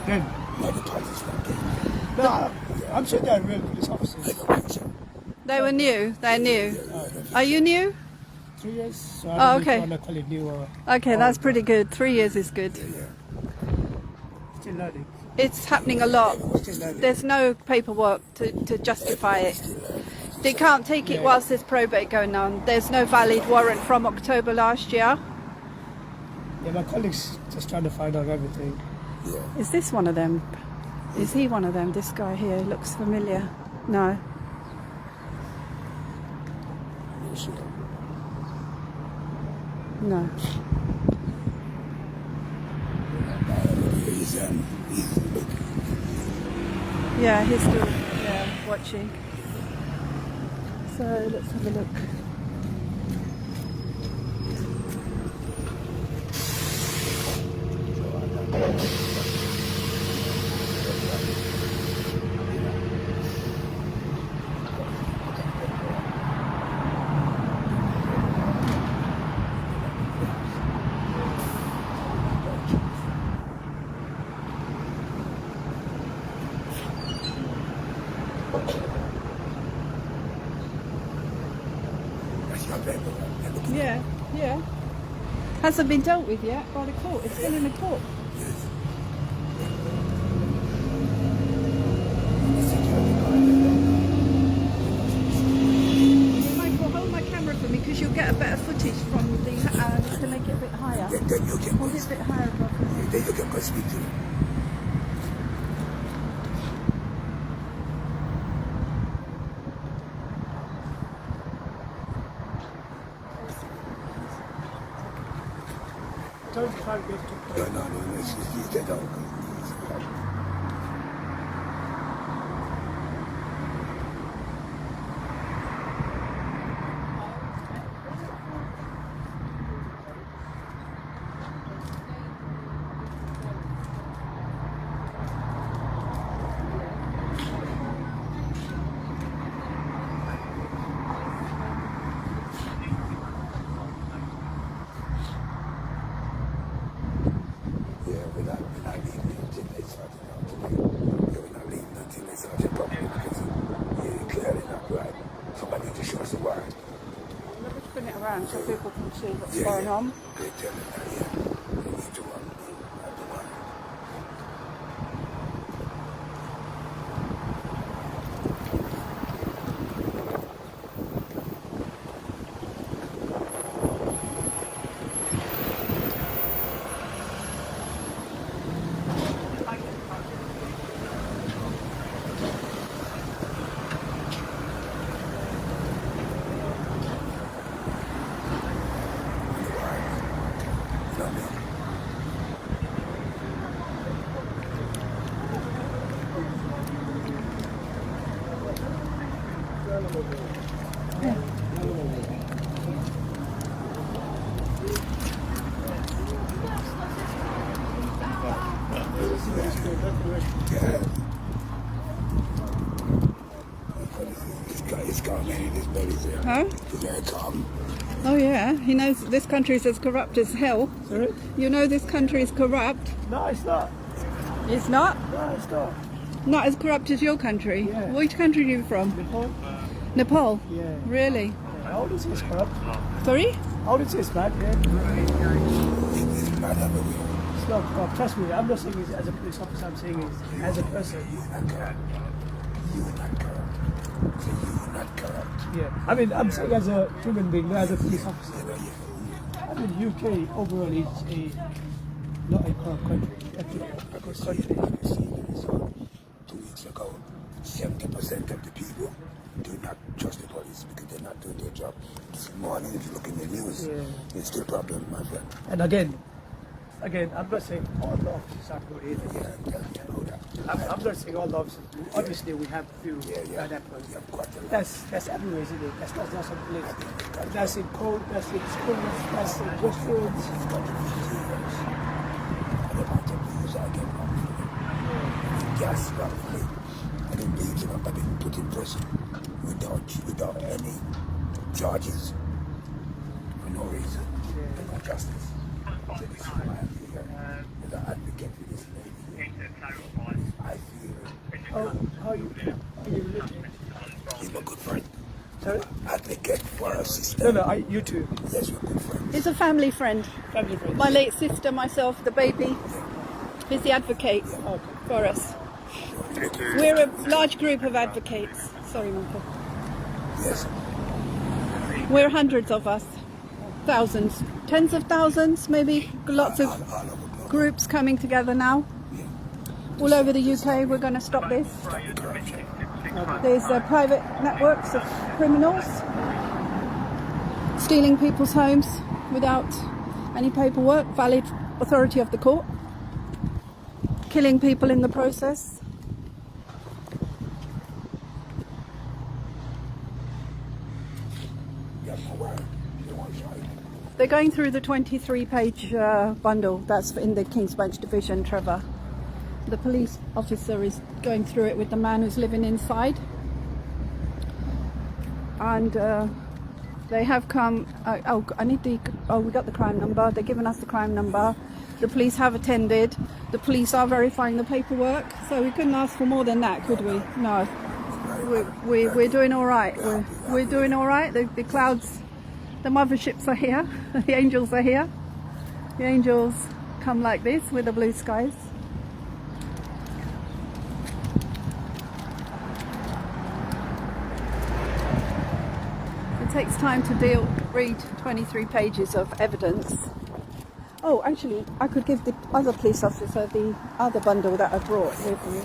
Then, No, the police not there. no, I'm sure they're real police officers. I don't think so. They were new. They're new. Are you new? 3 years. So I Oh, don't okay. want to call it new or Okay, that's pretty good. 3 years is good. still learning. It's happening a lot. There's no paperwork to justify it. They can't take it whilst there's probate going on. There's no valid warrant from October last year. Yeah, my colleague's just trying to find out everything. Yeah. Is this one of them? Is he one of them? This guy here looks familiar. No. No. Yeah, he's still watching. So let's have a look. Yeah, yeah. Hasn't been dealt with yet by the court. It's still in the court. Michael, hold my camera for me because you'll get a better footage from the. You can make it a bit higher. Then you can Hold it a bit higher above. then you can go speak to him. Don't try to get to No, it's just you get out. Spin it around so people can see what's going on. Huh? Oh yeah, he knows this country is as corrupt as hell. Sorry? You know this country is corrupt. No, it's not. It's not? No, it's not. Not as corrupt as your country? Yeah. Which country are you from? Nepal? Nepal? Yeah. Really? I wouldn't say it's corrupt. Sorry? I wouldn't say it's bad, yeah. It's bad everywhere. It's not corrupt. Trust me, I'm not saying it as a police officer, I'm saying it as a person. You're not corrupt. You're not corrupt. So you're not corrupt. Yeah. I mean, I'm saying as a human being, not as a police officer. I mean, UK overall is not a corrupt country. Actually, a good country. 2 weeks ago, 70% of the people do not trust the police because they're not doing their job. This morning, if you look in the news, it's still a problem, my friend. And again, I'm not saying all the officers are good either. I'm not saying all the officers. Obviously, we have few bad apples. That's everywhere, isn't it? That's not just a place. That's in court, that's in schools, that's in restaurants. Yes, roughly. I didn't beat him up, I didn't put in prison without any charges for no reason, for no justice. So this is why I'm here as an advocate for this lady. How are you related? He's my good friend. Sorry? Advocate for our sister. No, no, you too. Yes, we're good friends. He's a family friend. Family friends. My late sister, myself, the baby. He's the advocate for us. We're a large group of advocates. Sorry, Michael. Yes. We're hundreds of us. Thousands. Tens of thousands, maybe. Lots of groups coming together now. All over the UK, we're going to stop this. There's private networks of criminals stealing people's homes without any paperwork, valid authority of the court, killing people in the process. They're going through the 23-page bundle that's in the King's Bench Division, Trevor. The police officer is going through it with the man who's living inside. And they have come... we got the crime number. They've given us the crime number. The police have attended. The police are verifying the paperwork. So we couldn't ask for more than that, could we? No. We're doing all right. We're doing all right. The clouds... The motherships are here, the angels are here. The angels come like this with the blue skies. It takes time to read 23 pages of evidence. Oh, actually, I could give the other police officer the other bundle that I brought with me,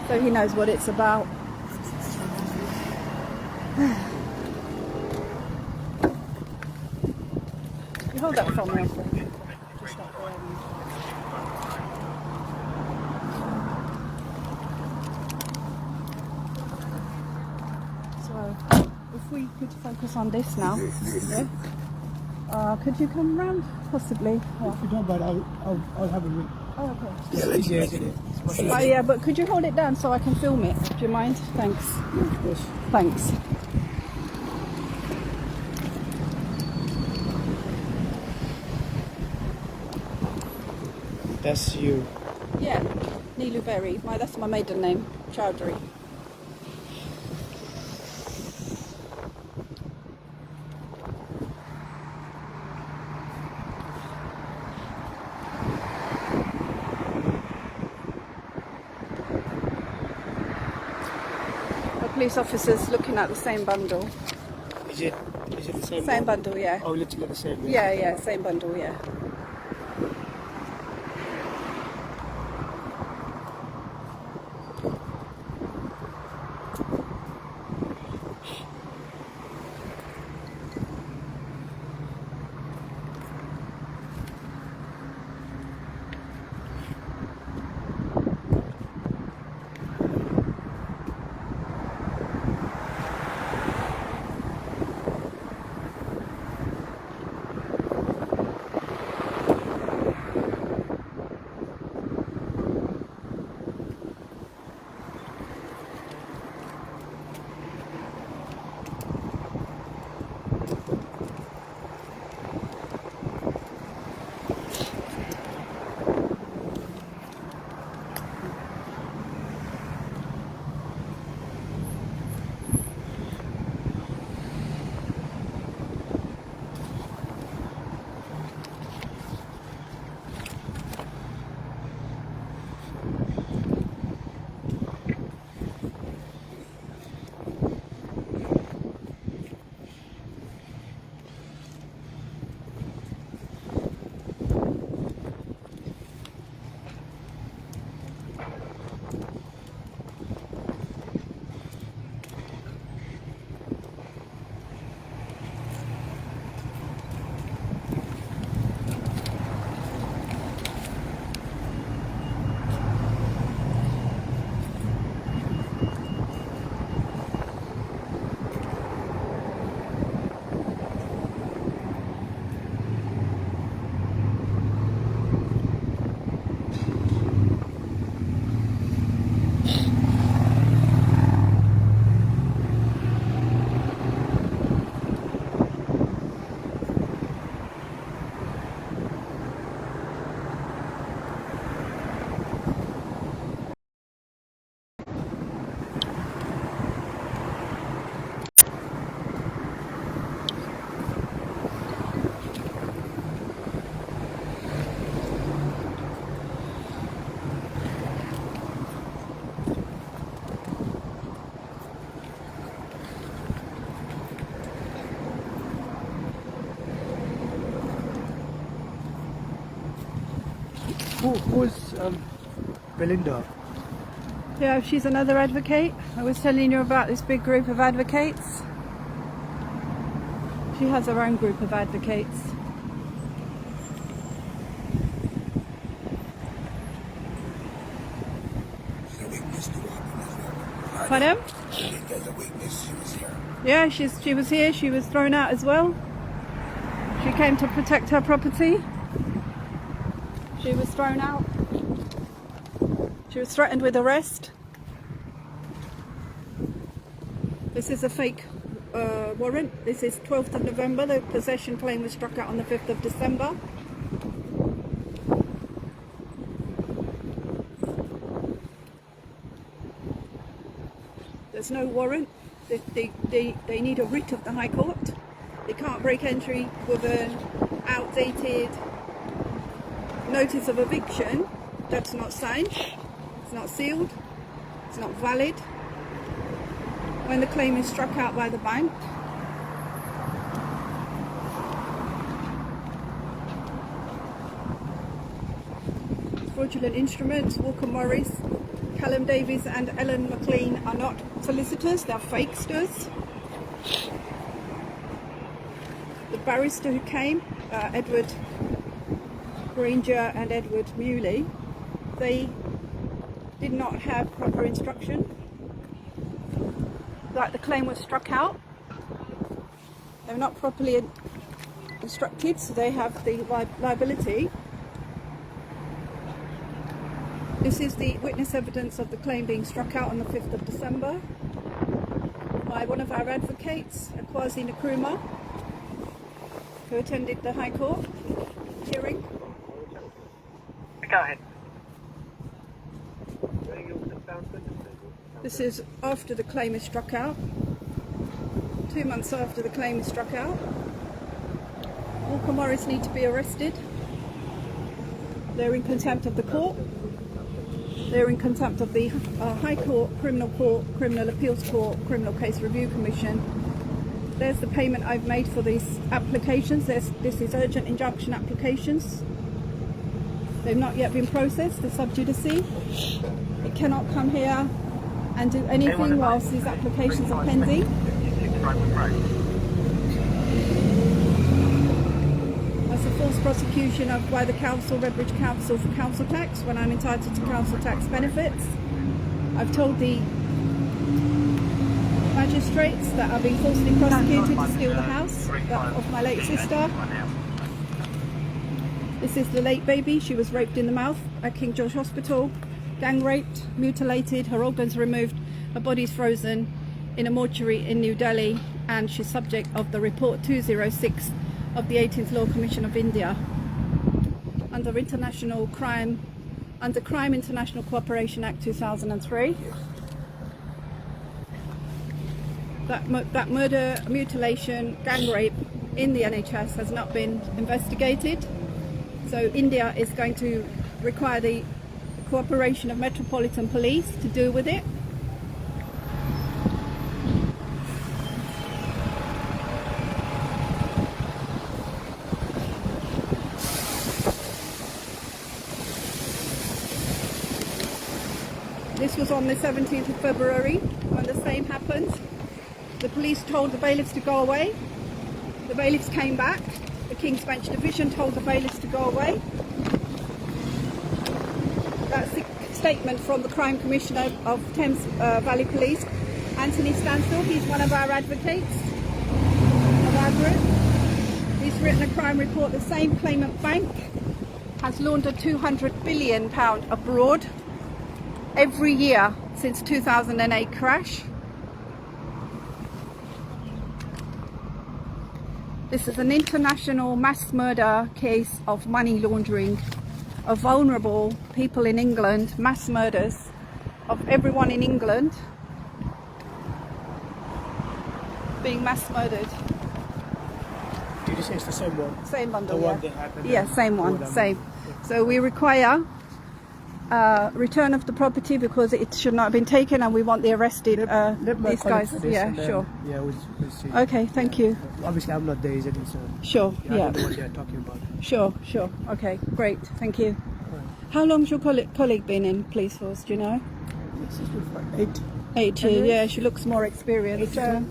so he knows what it's about. You hold that for me, I think. So, if we could focus on this now. Yeah? Could you come round, possibly? If you don't mind, I'll have a look. Oh, okay. It's easier, isn't it? Oh, yeah, but could you hold it down so I can film it? Do you mind? Thanks. Of course. Thanks. That's you. Yeah, Neelu Berry. That's my maiden name, Chaudhari. The police officer's looking at the same bundle. Is it the same? Same bundle, yeah. Oh, literally the same. Yeah, same bundle, yeah. Who's Belinda? Yeah, she's another advocate. I was telling you about this big group of advocates. She has her own group of advocates. The witness to happen as well. Pardon? I think there's a witness. She was here. Yeah, she was here. She was thrown out as well. She came to protect her property. She was thrown out. She was threatened with arrest. This is a fake warrant. This is 12th of November. The possession claim was struck out on the 5th of December. There's no warrant. They need a writ of the High Court. They can't break entry with an outdated notice of eviction that's not signed, it's not sealed, it's not valid. When the claim is struck out by the bank, fraudulent instruments. Walker Morris, Callum Davies and Ellen McLean are not solicitors, they're fakesters. The barrister who came, Edward Granger and Edward Muley, they did not have proper instruction that the claim was struck out. They were not properly instructed, so they have the liability. This is the witness evidence of the claim being struck out on the 5th of December by one of our advocates, Kwasi Nkrumah, who attended the High Court hearing. Go ahead. This is after the claim is struck out, 2 months after the claim is struck out. Walker Morris need to be arrested. They're in contempt of the court. They're in contempt of the High Court, Criminal Appeals Court, Criminal Case Review Commission. There's the payment I've made for these applications. This is urgent injunction applications. They've not yet been processed, the sub judice. It cannot come here and do anything whilst these applications are pending. That's a false prosecution of by the council, Redbridge Council, for council tax when I'm entitled to council tax benefits. I've told the magistrates that are being falsely prosecuted to steal the house of my late sister. This is the late baby. She was raped in the mouth at King George Hospital, gang raped, mutilated, her organs removed, her body's frozen in a mortuary in New Delhi, and she's subject of the report 206 of the 18th Law Commission of India under Crime International Cooperation Act 2003. That murder, mutilation, gang rape in the NHS has not been investigated. So India is going to require the cooperation of Metropolitan Police to deal with it. This was on the 17th of February when the same happened. The police told the bailiffs to go away. The bailiffs came back. The King's Bench Division told the bailiffs to go away. That's the statement from the Crime Commissioner of Thames Valley Police, Anthony Stansfeld. He's one of our advocates of our group. He's written a crime report. The same claimant bank has laundered £200 billion abroad every year since 2008 crash. This is an international mass murder case of money laundering of vulnerable people in England, mass murders of everyone in England being mass murdered. Did you say it's the same one? Same bundle, The yeah. one that happened. Yeah, same one, same. So we require return of the property because it should not have been taken, and we want the arrested these guys. Yeah, sure. Yeah, we'll see. Okay, thank you. Obviously, I'm not there, isn't it? So Sure, I yeah. don't know what they're talking about. Sure. Okay, great. Thank you. All right. How long's your colleague been in police force, do you know? This is good for 8. 8 years, yeah, she looks more experienced. Yeah.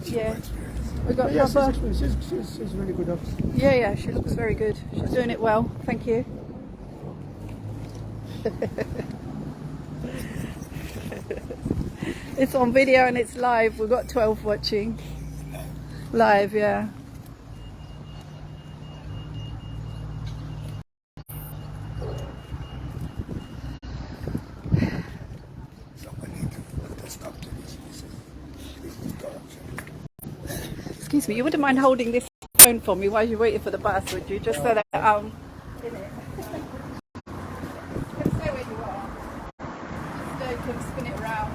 We got Yes, proper. she's really good officer. Yeah, she looks very good. She's doing it well. Thank you. It's on video and it's live. We've got 12 watching. Live, yeah. Excuse me, you wouldn't mind holding this phone for me while you're waiting for the bus, would you? Just so that in it. You can stay where you are. Just you can spin it around.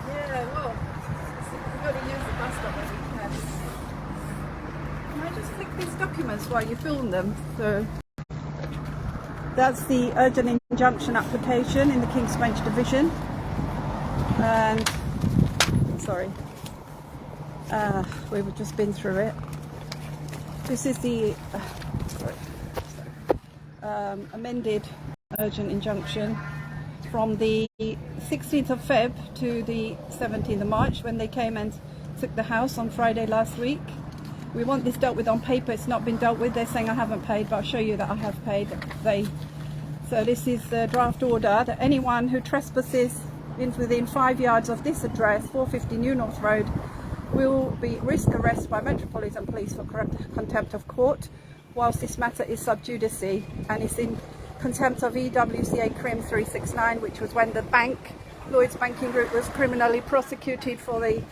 Yeah, well, we've got to use the bus stop when we can. Can I just click these documents while you film them? So. That's the urgent injunction application in the King's Bench Division. And, sorry, we've just been through it. This is the amended urgent injunction from the 16th of Feb to the 17th of March when they came and took the house on Friday last week. We want this dealt with on paper. It's not been dealt with. They're saying I haven't paid, but I'll show you that I have paid. So this is the draft order that anyone who trespasses within 5 yards of this address, 450 New North Road, will be risk arrest by Metropolitan Police for contempt of court, whilst this matter is sub judice and it's in contempt of EWCA Crim 369, which was when the bank, Lloyds Banking Group, was criminally prosecuted for the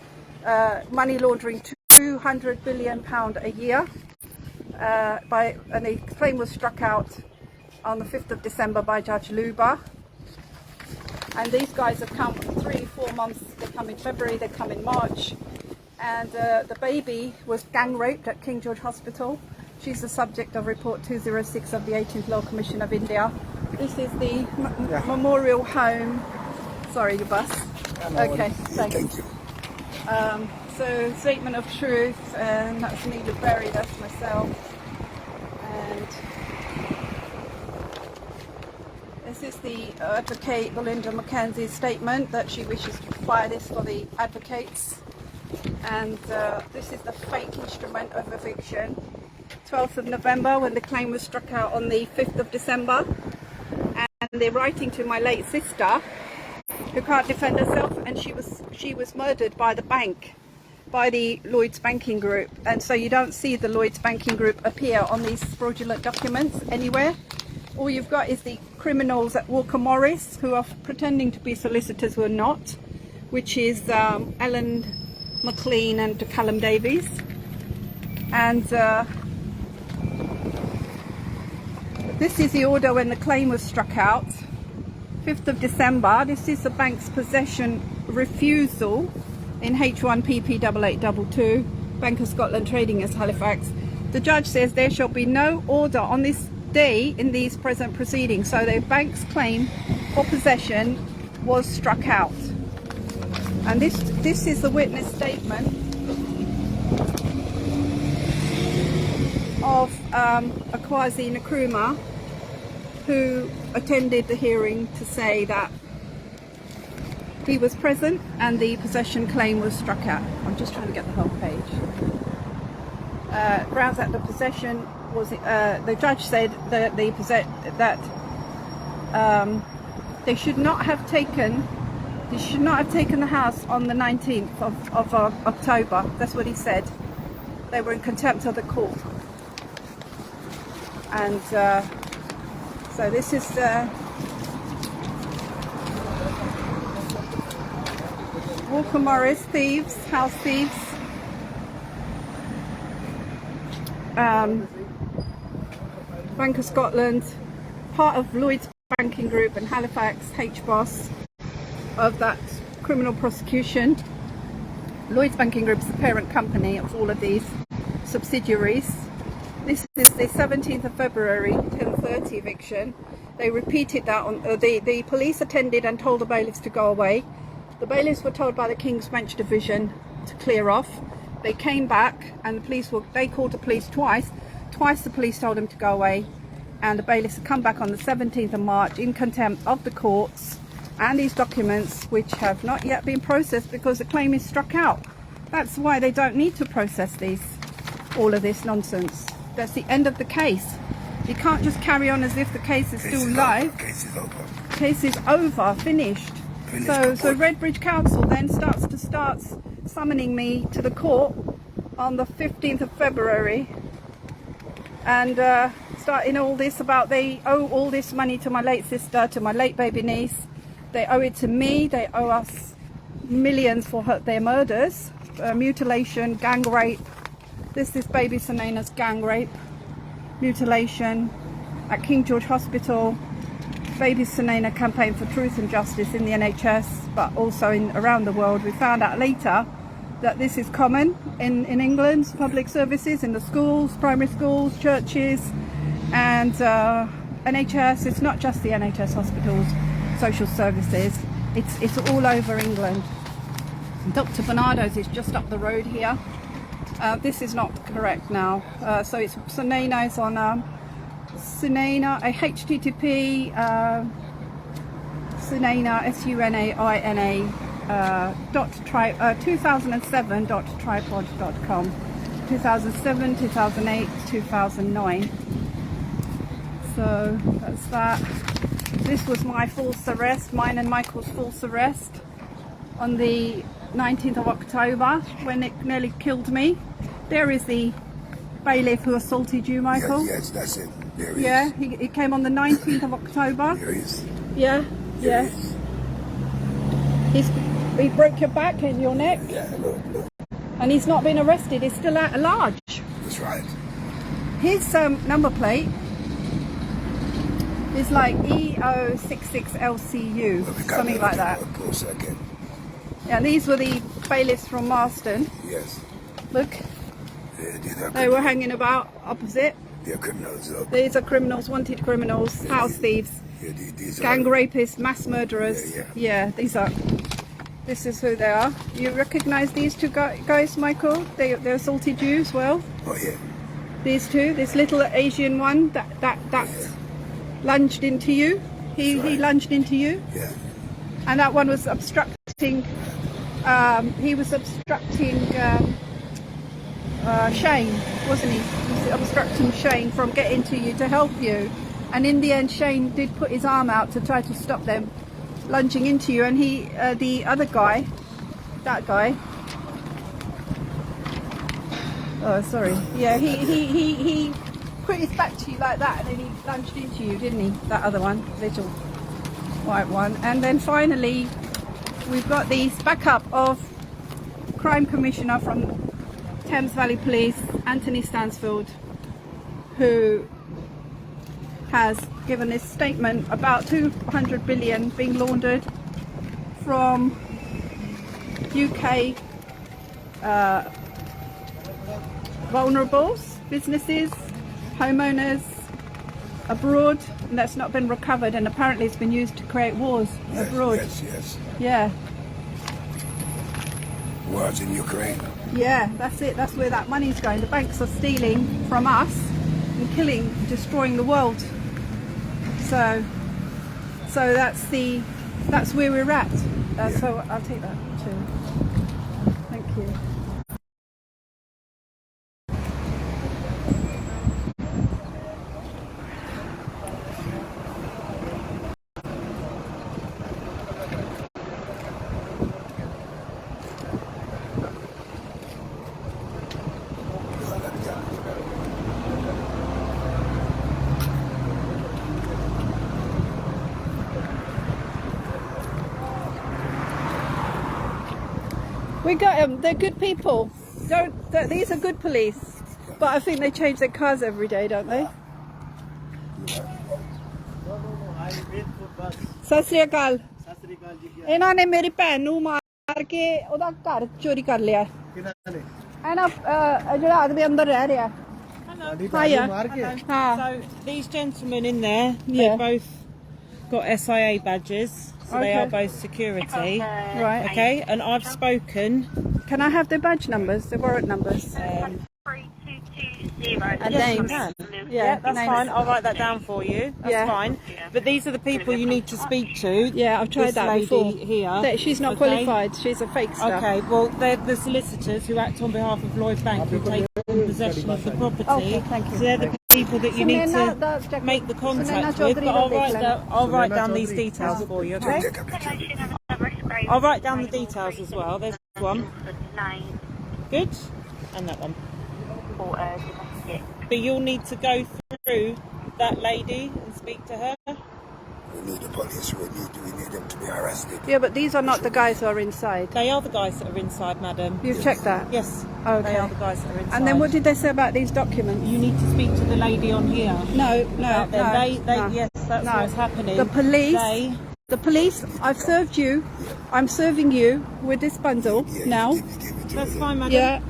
money laundering £200 billion a year, and the claim was struck out on the 5th of December by Judge Luba. And these guys have come 3-4 months. They come in February, they come in March, and the baby was gang raped at King George Hospital. She's the subject of report 206 of the 18th Law Commission of India. This is the memorial home. Sorry, your bus. Okay, thanks. Thank you. So statement of truth, and that's Neelu Chaudhari, that's myself. And this is the advocate Belinda Mackenzie's statement that she wishes to fire this for the advocates. And this is the fake instrument of eviction. 12th of November when the claim was struck out on the 5th of December. And they're writing to my late sister who can't defend herself, and she was murdered by the bank, by the Lloyds Banking Group. And so you don't see the Lloyds Banking Group appear on these fraudulent documents anywhere. All you've got is the criminals at Walker Morris who are pretending to be solicitors who are not, which is Ellen McLean and Callum Davies. And this is the order when the claim was struck out, 5th of December. This is the bank's possession refusal in H1PP 8822, Bank of Scotland Trading as Halifax. The judge says there shall be no order on this day in these present proceedings. So the bank's claim for possession was struck out. And this is the witness statement of Akwazi Nkrumah, who attended the hearing, to say that he was present and the possession claim was struck out. I'm just trying to get the whole page. Grounds that the possession was, the judge said that they should not have taken the house on the 19th of October. That's what he said. They were in contempt of the court. And so this is Walker Morris thieves, house thieves. Bank of Scotland, part of Lloyds Banking Group and Halifax, HBOS of that criminal prosecution. Lloyds Banking Group is the parent company of all of these subsidiaries. This is the 17th of February, 10:30 eviction. They repeated that on the police attended and told the bailiffs to go away. The bailiffs were told by the King's Bench Division to clear off. They came back and they called the police twice. Twice the police told them to go away, and the bailiffs have come back on the 17th of March in contempt of the courts and these documents, which have not yet been processed because the claim is struck out. That's why they don't need to process all of this nonsense. That's the end of the case. You can't just carry on as if the case is still live. Case is over. Case is over, finished. So Redbridge Council then starts summoning me to the court on the 15th of February and starting all this about they owe all this money to my late sister, to my late baby niece. They owe it to me. They owe us millions for their murders, mutilation, gang rape. This is baby Sunaina's gang rape, mutilation at King George Hospital. Baby Sunaina campaign for truth and justice in the NHS, but also around the world. We found out later that this is common in England's public services, in the schools, primary schools, churches, and NHS. It's not just the NHS hospitals, social services. It's all over England. Dr. Bernardo's is just up the road here. This is not correct now. So it's Sunaina is on Sunaina, HTTP Sunaina SUNAINA .2007.tripod.com 2007, 2008, 2009. So that's that. This was my false arrest, mine and Michael's false arrest on the 19th of October when it nearly killed me. There is the bailiff who assaulted you, Michael. Yes, that's it. There he Yeah, is. he came on the 19th of October. There he is. Yeah, There yeah. he is. He broke your back and your neck, Yeah, look. and he's not been arrested. He's still at large. That's right. His number plate is like EO66LCU, Well, we got something like that. Closer again. Yeah, these were the bailiffs from Marston. Yes. Look, they were hanging about opposite. They're criminals. Look. These are criminals, wanted criminals, house thieves, Yeah, these gang are, rapists, mass murderers. Yeah. This is who they are. You recognize these two guys, Michael? They assaulted you as well. Oh yeah. These two, this little Asian one that lunged into you. He lunged into you, Yeah. and that one was obstructing. He was obstructing Shane, wasn't he? He was obstructing Shane from getting to you to help you, and in the end, Shane did put his arm out to try to stop them lunging into you, and he, the other guy, that guy. Oh, sorry. Yeah, he put his back to you like that, and then he lunged into you, didn't he? That other one, little white one. And then finally, we've got the backup of Crime Commissioner from Thames Valley Police, Anthony Stansfeld, who has given this statement about 200 billion being laundered from UK vulnerables, businesses, homeowners abroad, and that's not been recovered, and apparently it's been used to create wars abroad. Yes. Yeah. Wars in Ukraine. Yeah, that's it. That's where that money's going. The banks are stealing from us and killing, destroying the world. So that's where we're at. So I'll take that too. Thank you. We got them. They're good people. These are good police, but I think they change their cars every day, don't they? Sat Sri ਅਕਾਲ। ਇਹਨਾਂ ਨੇ ਮੇਰੀ ਭੈਣ ਨੂੰ ਮਾਰ ਕੇ ਉਹਦਾ ਘਰ ਚੋਰੀ ਕਰ ਲਿਆ। ਇਹ ਨਾ ਜਿਹੜਾ ਆਦਮੀ ਅੰਦਰ ਰਹਿ ਰਿਹਾ। Hiya. So these gentlemen in there, they both got SIA badges, so they are both security. Right. Okay, and I've spoken Can I have their badge numbers, the warrant numbers? And names. Yeah, that's names. fine. I'll write that down for you. That's fine. But these are the people you need to speak to. Yeah, I've tried This that lady before. here. She's not qualified. She's a fake star. Okay, well, they're the solicitors who act on behalf of Lloyds Bank who take possession of the property. Okay, thank you. So they're the people that you need to make the contact with. But I'll write down these details for you, okay? I'll write down the details as well. There's one. Good. And that one. But you'll need to go through that lady and speak to her. We need the police. We need them to be arrested. Yeah, but these are not the guys who are inside. They are the guys that are inside, madam. You've checked that? Yes. Okay. They are the guys that are inside. And then what did they say about these documents? You need to speak to the lady on here. No. Yes, that's what's happening. The police, I've served you. I'm serving you with this bundle now. That's fine, madam. Yeah.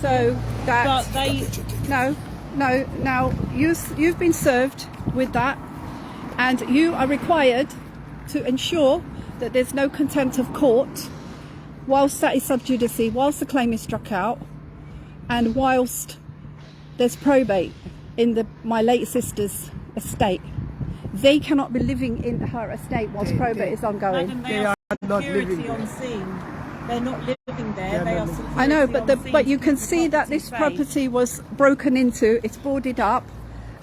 So that. But they. No. Now you've been served with that, and you are required to ensure that there's no contempt of court whilst that is sub judice, whilst the claim is struck out, and whilst there's probate in my late sister's estate. They cannot be living in her estate whilst probate is ongoing. Madam, they are security on scene. They're not living there. They are security. I know, but but you can see that this property was broken into. It's boarded up,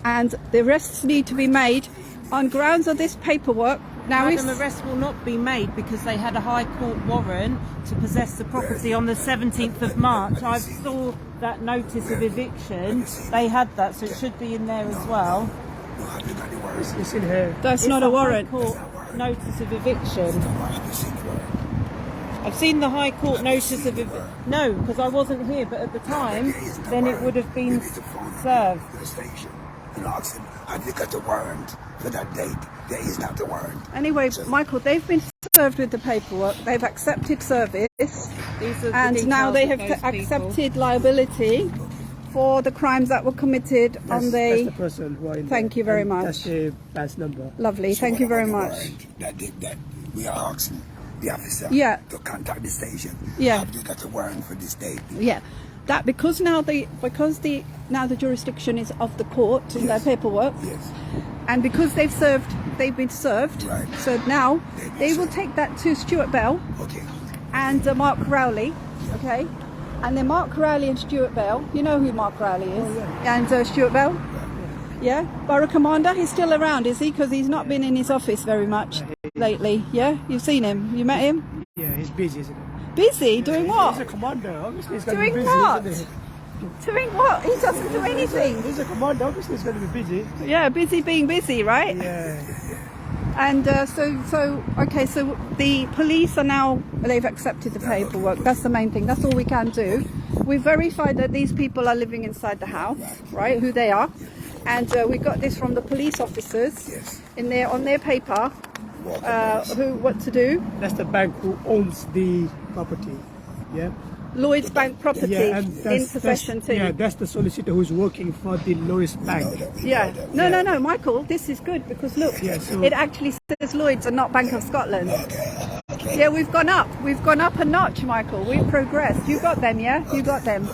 and the arrests need to be made on grounds of this paperwork. Now, Madam, arrest will not be made because they had a High Court warrant to possess the property on the 17th of March. I saw that notice of eviction. They had that, so it should be in there as well. It's in here. That's not a warrant. High Court notice of eviction. I've seen the High Court notice of eviction. No, because I wasn't here, but at the time, then it would have been served. And ask him, have you got a warrant for that date? There is not a warrant. Anyway, Michael, they've been served with the paperwork. They've accepted service, and now they have accepted liability for the crimes that were committed on That's the person who are in Thank there. you very And much. That's the badge number. Lovely. Thank you very much. That we are asking the officer to contact the station. Yeah. Have you got a warrant for this date? Yeah, that because now the jurisdiction is of the court in their paperwork, and because they've been served. Right. So now they will take that to Stuart Bell and Mark Rowley. Okay, and then Mark Rowley and Stuart Bell. You know who Mark Rowley is, and Stuart Bell. Yeah, Borough Commander. He's still around, is he? Because he's not been in his office very much lately. Yeah, you've seen him. You met him? Yeah, he's busy, isn't he? Busy doing what? He's a commander. Obviously, he's going to Doing be busy. what? Isn't he? Doing what? He doesn't do anything. He's a commander. Obviously, he's going to be busy. Yeah, busy being busy, right? Yeah. And so the police are now, they've accepted the paperwork. That's the main thing. That's all we can do. We've verified that these people are living inside the house, right? Who they are. And we got this from the police officers in there on their paper. What to do? That's the bank who owns the property. Yeah. Lloyds Bank property and in possession too. Yeah, that's the solicitor who's working for the Lloyds Bank. Yeah. No, Michael, this is good because look, it actually says Lloyds and not Bank of Scotland. Yeah, we've gone up. We've gone up a notch, Michael. We've progressed. You got them, yeah? You got them.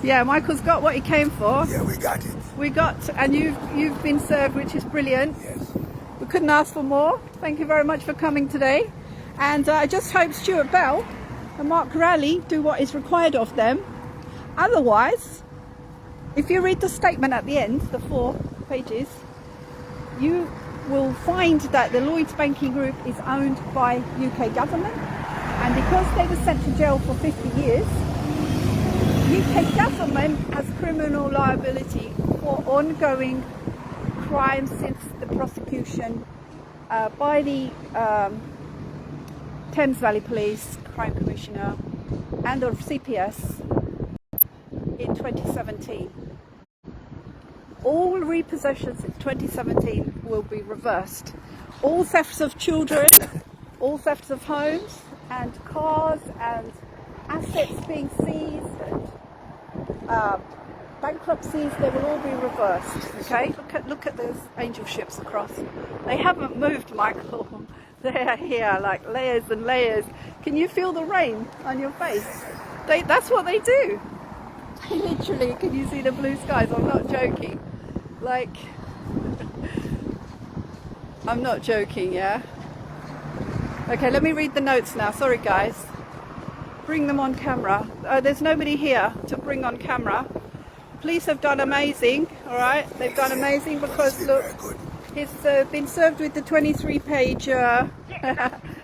Yeah, Michael's got what he came for. Yeah, we got it. We got, and you've been served, which is brilliant. Yes. We couldn't ask for more. Thank you very much for coming today. And I just hope Stuart Bell and Mark Rowley do what is required of them. Otherwise, if you read the statement at the end, the 4 pages, you will find that the Lloyds Banking Group is owned by UK government, and because they were sent to jail for 50 years, UK government has criminal liability for ongoing crimes since the prosecution by the Thames Valley Police Crime Commissioner and of CPS in 2017. All repossessions since 2017 will be reversed. All thefts of children, all thefts of homes and cars and assets being seized and bankruptcies, they will all be reversed. Okay, look at those angel ships across. They haven't moved, Michael. They're here like layers and layers. Can you feel the rain on your face? That's what they do. They literally, can you see the blue skies? I'm not joking. Like, I'm not joking, yeah? Okay, let me read the notes now. Sorry, guys. Bring them on camera. There's nobody here to bring on camera. Police have done amazing, all right? They've done amazing because, look, he's been served with the 23-page,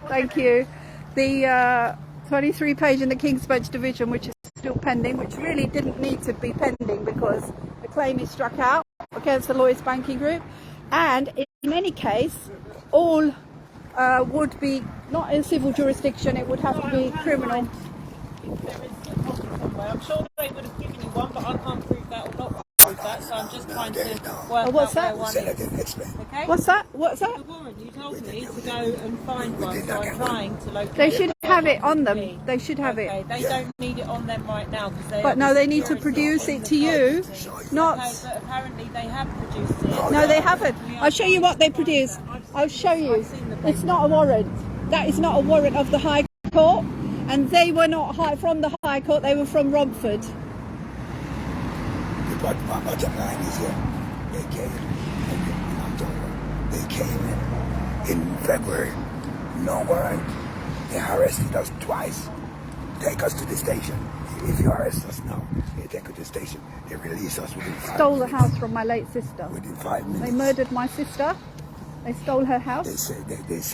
thank you, the 23-page in the King's Bench Division, which is still pending, which really didn't need to be pending because the claim is struck out against the Lloyds Banking Group. And in any case, all would be not in civil jurisdiction, it would have to be criminal. I'm sure they would have given you one, but I can't prove that or not prove that, so I'm just trying to work what's out that? where one is. Okay? What's that? What's that? The warrant, you told me to go and find one, so I'm trying to locate They should it. have it on them. They should have Okay, it. they don't need it on them right now. They But no, they need to produce it to you, not... Okay, but apparently they have produced it. No, they haven't. I'll show you what they produced. I'll show you. It's not a warrant. That is not a warrant of the High Court. And they were not from the High Court, they were from Romford. But my bottom line is here. They came in February, no warrant. They arrested us twice. Take us to the station. If you arrest us now, they take us to the station. They release us within 5 minutes. Stole the house from my late sister. Within 5 minutes. They murdered my sister. They stole her house.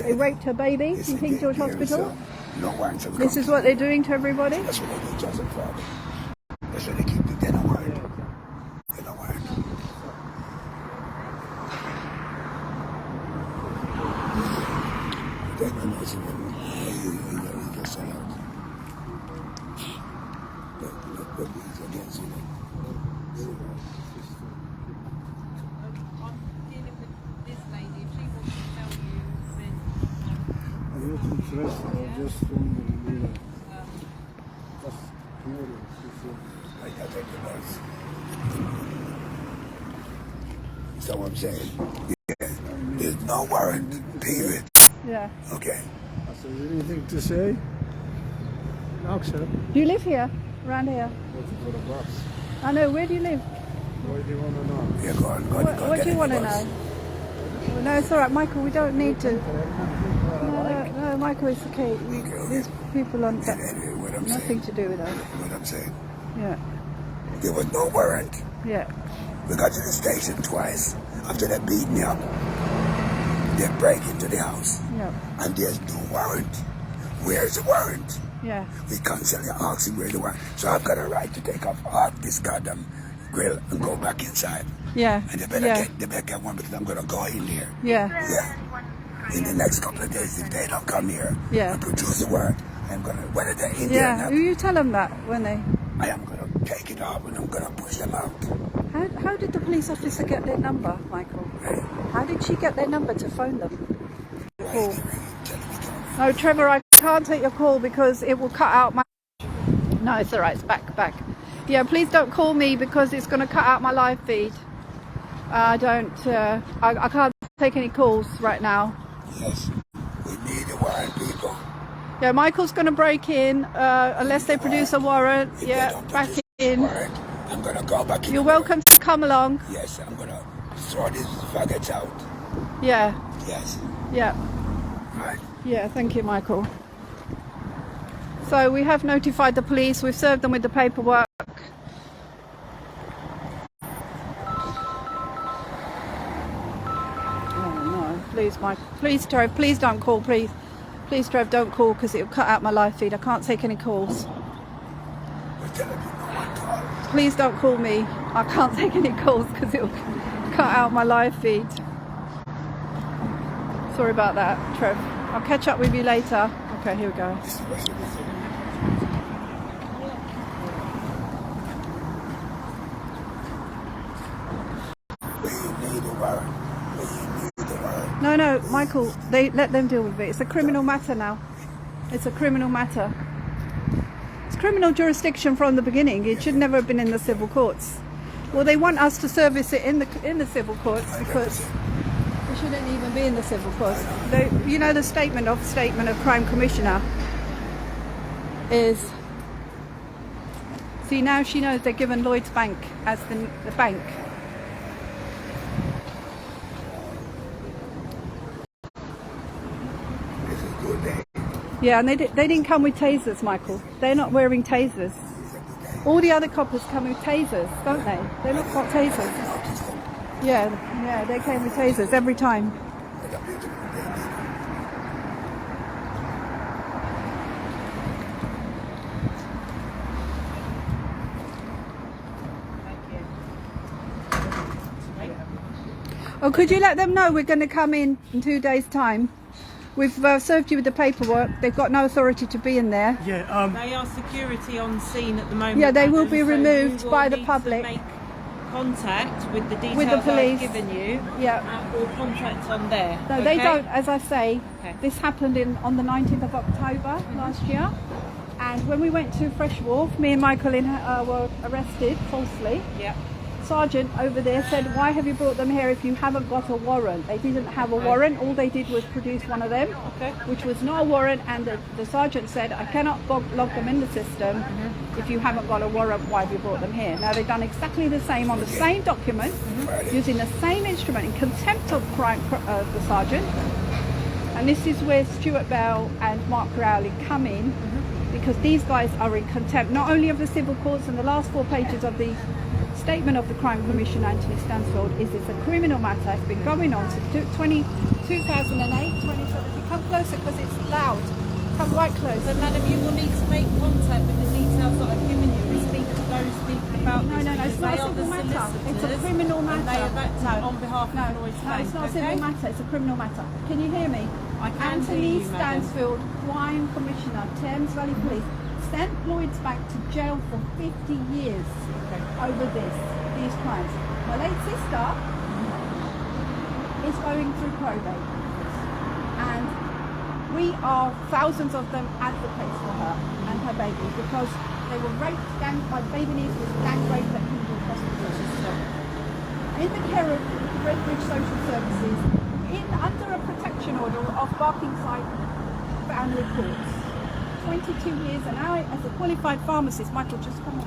They raped her baby in King George Hospital. No warrants. This is what they're doing to everybody. That's what they do, Joseph Friday. That's why they keep the dead warrant. They don't warrant. They don't know it's you just sell out. But it's against you. I'm dealing with this lady. If she wants to tell you, then... I'm not interested. I just don't do that. Just curious. I got take the notes. So what I'm saying, yeah, there's no warrant, period. Yeah. Okay. So anything to say? No, sir. Do you live here? Around here? What's for the box? I know. Where do you live? What do you want to know? Yeah, go on. What do you want to know? Well, no, it's all right, Michael. We don't need to. No, Michael, it's okay. These people on that, Anyway, what I'm nothing saying, to do with us. what I'm saying, Yeah. there was no warrant. Yeah. We got to the station twice. After they beat me up, they break into the house. Yeah. And there's no warrant. Where's the warrant? Yeah. We constantly asking where's the warrant. So I've got a right to take off this goddamn grill and go back inside. Yeah. And they better, Yeah. get one because I'm going to go in there. Yeah. Yeah. In the next couple of days, if they don't come here Yeah. and produce the warrant, I'm going to, whether they're in there or Yeah. not, You tell them that when they. I am going to take it off and I'm going to push them out. How did the police officer get their number, Michael? How did she get their number to phone them? Call. No, Trevor, I can't take your call because it will cut out my... No, it's all right. It's back. Yeah, please don't call me because it's going to cut out my live feed. I can't take any calls right now. Yes, we need a warrant, people. Yeah, Michael's going to break in unless they produce a warrant. If Yeah, they don't back produce in. a warrant, I'm going to go back in. You're welcome to come along. Yes, I'm going to throw these faggots out. Yeah, Yes. yeah. Right. Yeah, thank you, Michael. So we have notified the police. We've served them with the paperwork. Oh no! Please, Michael. Please, Trev. Please don't call. Please, Trev, don't call because it'll cut out my live feed. I can't take any calls. We're telling you no one call. Please don't call me. I can't take any calls because it'll cut out my live feed. Sorry about that, Trev. I'll catch up with you later. Okay, here we go. No, Michael, let them deal with it. It's a criminal matter now. It's a criminal matter. It's criminal jurisdiction from the beginning. It should never have been in the civil courts. Well, they want us to service it in the civil courts because it shouldn't even be in the civil courts. You know, the statement of Crime Commissioner is See, now she knows they're given Lloyds Bank as the bank. This is good day. Yeah, and they didn't come with tasers, Michael. They're not wearing tasers. All the other coppers come with tasers, don't they? They're not got tasers. Yeah, they came with tasers every time. Oh, could you let them know we're going to come in 2 days' time? We've served you with the paperwork. They've got no authority to be in there. Yeah. They are security on scene at the moment. Yeah, they will be so removed you by will the need public. To make contact with the details With the police. I've given you. Yeah. Or contact on there. No, okay? they don't. As I say, Okay. this happened on the 19th of October last year. And when we went to Fresh Wharf, me and Michael were arrested falsely. Yeah. Sergeant over there said, "Why have you brought them here if you haven't got a warrant?" They didn't have a warrant. All they did was produce one of them, which was not a warrant. And the sergeant said, "I cannot log them in the system if you haven't got a warrant. Why have you brought them here?" Now they've done exactly the same on the same document, using the same instrument in contempt of crime, the sergeant. And this is where Stuart Bell and Mark Rowley come in, because these guys are in contempt not only of the civil courts, and the last 4 pages of the statement of the Crime Commission, Anthony Stansfeld, is it's a criminal matter. It's been going on since 2008, 2017. Come closer because it's loud. Come right close. So, madam, you will need to make contact with the details that I've given you and speak to those speaking about No, this. no, it's not a civil matter. It's a criminal matter. And they have acted on behalf of Lloyds Bank. No, it's not a civil matter. It's a criminal matter. Can you hear me? I can Anthony hear you, madam. Stansfeld, Crime Commissioner, Thames Valley Police, sent Lloyds Bank to jail for 50 years over these crimes. My late sister is going through probate, and we are thousands of them advocates for her and her baby, because they were raped. My baby niece was gang raped at Hindu Hospital in the care of Redbridge Social Services, under a protection order of Barkingside Family Courts. 22 years, and now as a qualified pharmacist, Michael, just come on,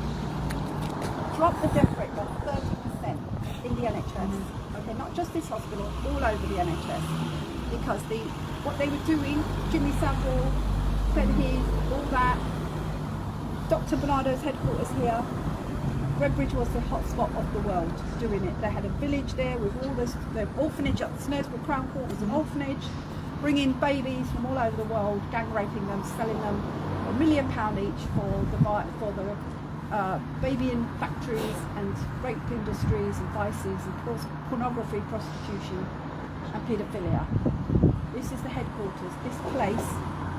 dropped the death rate by 30% in the NHS. Okay, not just this hospital, all over the NHS, because what they were doing, Jimmy Savile, Ben Heath, all that. Dr. Bernardo's headquarters here. Redbridge was the hotspot of the world doing it. They had a village there with all this, the orphanage at Snaresborough Crown Court was an orphanage, bringing babies from all over the world, gang raping them, selling them £1 million each for the baby in factories and rape industries and vices and pornography, prostitution and paedophilia. This is the headquarters. This place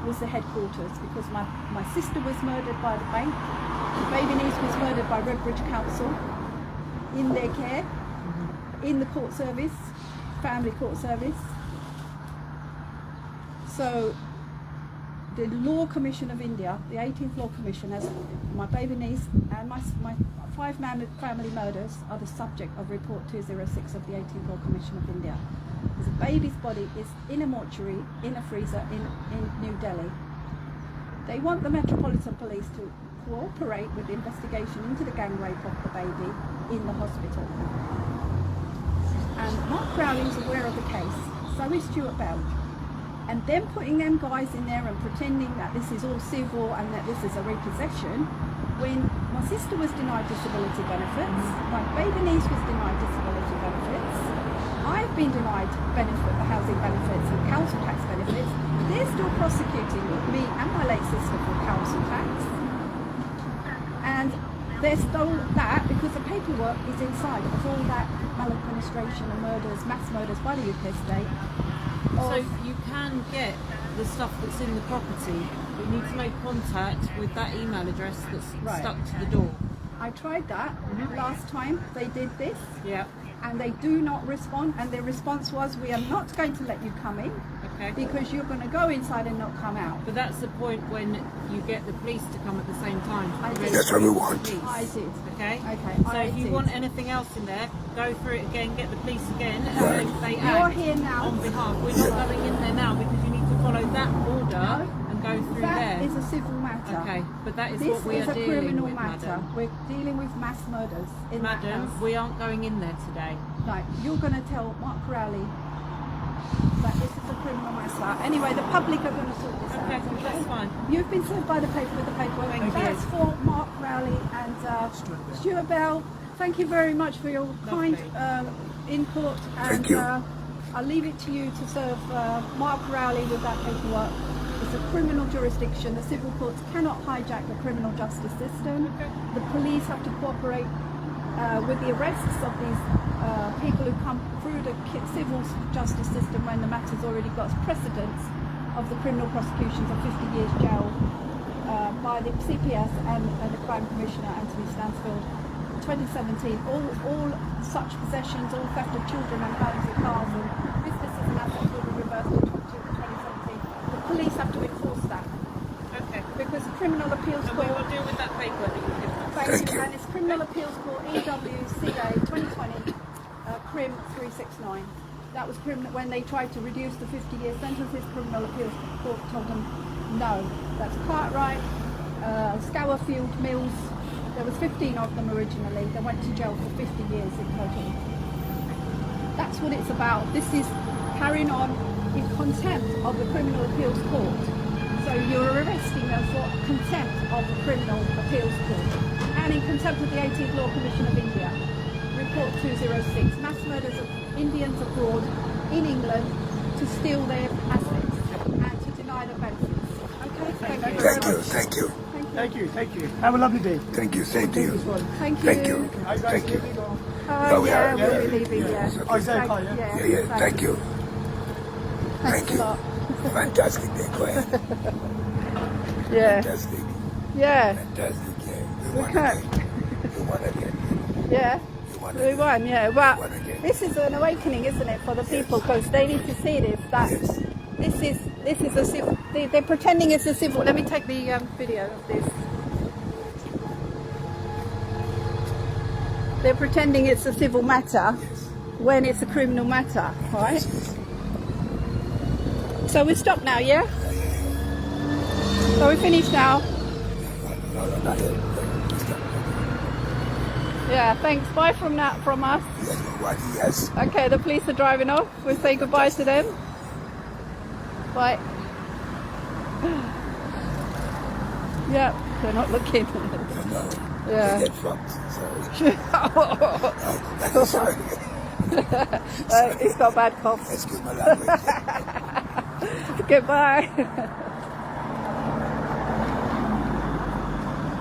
was the headquarters because my sister was murdered by the bank. The baby niece was murdered by Redbridge Council in their care, in the court service, family court service. So the Law Commission of India, the 18th Law Commission, has my baby niece and my 5 family murders are the subject of Report 206 of the 18th Law Commission of India. The baby's body is in a mortuary, in a freezer in New Delhi. They want the Metropolitan Police to cooperate with the investigation into the gang rape of the baby in the hospital. And Mark Crowley is aware of the case, so is Stuart Bell. And then putting them guys in there and pretending that this is all civil and that this is a repossession, when my sister was denied disability benefits, my baby niece was denied disability benefits, I've been denied housing benefits and council tax benefits. They're still prosecuting me and my late sister for council tax. And they stole that because the paperwork is inside of all that maladministration and murders, mass murders by the UK state. So you can get the stuff that's in the property, but you need to make contact with that email address that's stuck to the door. I tried that last time they did this. Yeah. And they do not respond, and their response was, "We are not going to let you come in because you're going to go inside and not come out." But that's the point when you get the police to come at the same time. That's what we want. I did. Okay? Okay. So if you want anything else in there, go through it again, get the police again, and they act You're here now on behalf. We're not going in there now because you need to follow that order and go through That there. is a civil matter. Okay, but that is This what we is are a dealing criminal with, matter. madam. We're dealing with mass murders in that Madam, house. we aren't going in there today. Like, you're going to tell Mark Rowley that this is a criminal matter. Anyway, the public are going to sort this Okay, out. that's fine. You've been served by the paper with the paperwork. Thank That's you. for Mark Rowley and Stuart Bell. Thank you very much for your kind input. And, Thank you. I'll leave it to you to serve Mark Rowley with that paperwork. It's a criminal jurisdiction. The civil courts cannot hijack the criminal justice system. The police have to cooperate with the arrests of these people who come through the civil justice system when the matter's already got precedence of the criminal prosecutions of 50 years jail by the CPS and the Crime Commissioner Anthony Stansfeld. 2017, all such possessions, all theft of children and homes and cars and businesses and assets will be reversed in 2017. The police have to enforce that. Okay. Because the Criminal Appeals And we Court... will deal with that paper that you've given us. Thank you. And it's Criminal Appeals Court EWCA 2020 CRIM 369. That was criminal when they tried to reduce the 50-year sentences. Criminal Appeals Court told them no. That's Cartwright, Scourfield, Mills. There was 15 of them originally. They went to jail for 50 years in total. That's what it's about. This is carrying on in contempt of the Criminal Appeals Court. So you're arresting them for contempt of the Criminal Appeals Court and in contempt of the 18th Law Commission of India. Report 206. Mass murders of Indians abroad in England to steal their assets and to deny them benefits. Okay? Thank you very much. Thank you. Thank you. Have a lovely day. Thank you. Same to you. Thank you. Thank you. Thank you. No, we yeah, are. we'll be leaving, yeah. okay. Oh, is that a call, yeah? Yeah. Thank you. Thanks Thank a you. lot. Fantastic day. Go ahead. Yeah. Fantastic. Yeah. Fantastic. Yeah. We won can't. again. We won again. Yeah. We won We again. won, yeah. We Well, won again. this is an awakening, isn't it, for the people? Because they need to see this. That Yes. this is a civil. They're pretending it's a civil. Let me take the video of this. They're pretending it's a civil matter when it's a criminal matter, right? So we stop now, yeah? So we finished now. No, not yet. Yeah, thanks. Bye from us. Yes. Okay, the police are driving off. We'll say goodbye to them. Bye. Yeah, they're not looking. No. Yeah. They get fucked. Sorry. Sorry. He's got a bad cough. Excuse my language. Goodbye.